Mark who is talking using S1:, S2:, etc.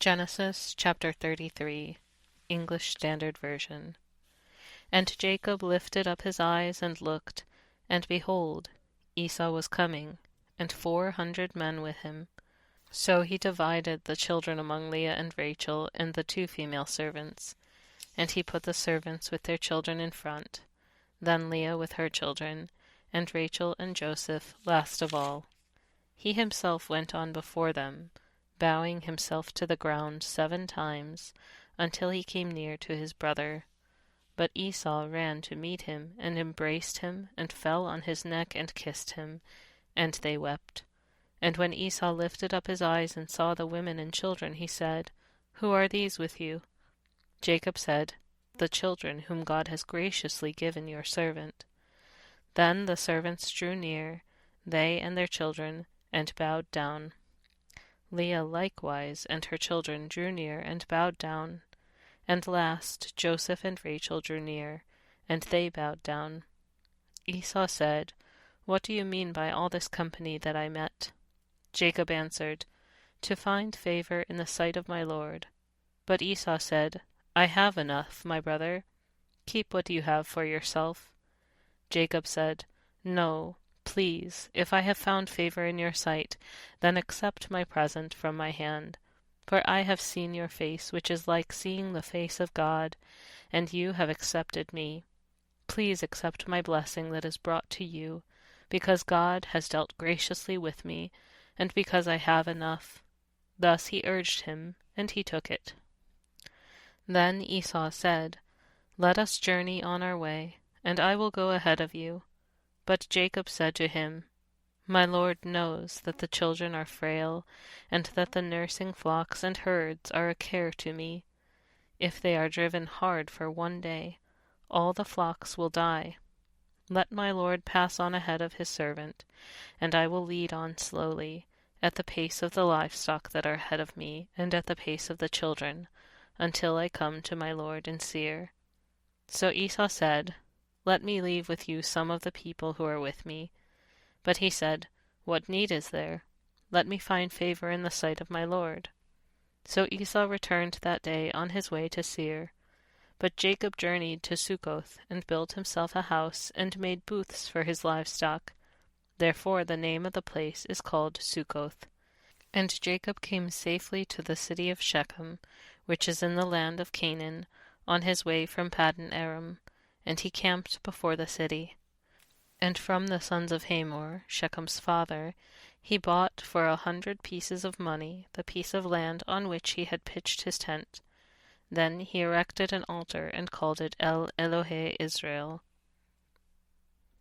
S1: Genesis chapter 33, English Standard Version. And Jacob lifted up his eyes and looked, and behold, Esau was coming, and 400 men with him. So he divided the children among Leah and Rachel and the 2 female servants, and he put the servants with their children in front, then Leah with her children, and Rachel and Joseph last of all. He himself went on before them, bowing himself to the ground 7 times, until he came near to his brother. But Esau ran to meet him, and embraced him, and fell on his neck and kissed him, and they wept. And when Esau lifted up his eyes and saw the women and children, he said, "Who are these with you?" Jacob said, "The children whom God has graciously given your servant." Then the servants drew near, they and their children, and bowed down. Leah likewise and her children drew near and bowed down. And last Joseph and Rachel drew near, and they bowed down. Esau said, "What do you mean by all this company that I met?" Jacob answered, "To find favor in the sight of my lord." But Esau said, "I have enough, my brother. Keep what you have for yourself." Jacob said, "No, please, if I have found favor in your sight, then accept my present from my hand. For I have seen your face, which is like seeing the face of God, and you have accepted me. Please accept my blessing that is brought to you, because God has dealt graciously with me, and because I have enough." Thus he urged him, and he took it. Then Esau said, "Let us journey on our way, and I will go ahead of you." But Jacob said to him, "My lord knows that the children are frail, and that the nursing flocks and herds are a care to me. If they are driven hard for 1 day, all the flocks will die. Let my lord pass on ahead of his servant, and I will lead on slowly, at the pace of the livestock that are ahead of me, and at the pace of the children, until I come to my lord in Seir." So Esau said, "Let me leave with you some of the people who are with me." But he said, "What need is there? Let me find favor in the sight of my lord." So Esau returned that day on his way to Seir. But Jacob journeyed to Succoth, and built himself a house, and made booths for his livestock. Therefore the name of the place is called Succoth. And Jacob came safely to the city of Shechem, which is in the land of Canaan, on his way from Paddan-aram, and he camped before the city. And from the sons of Hamor, Shechem's father, he bought for 100 pieces of money the piece of land on which he had pitched his tent. Then he erected an altar and called it El-Elohe-Israel,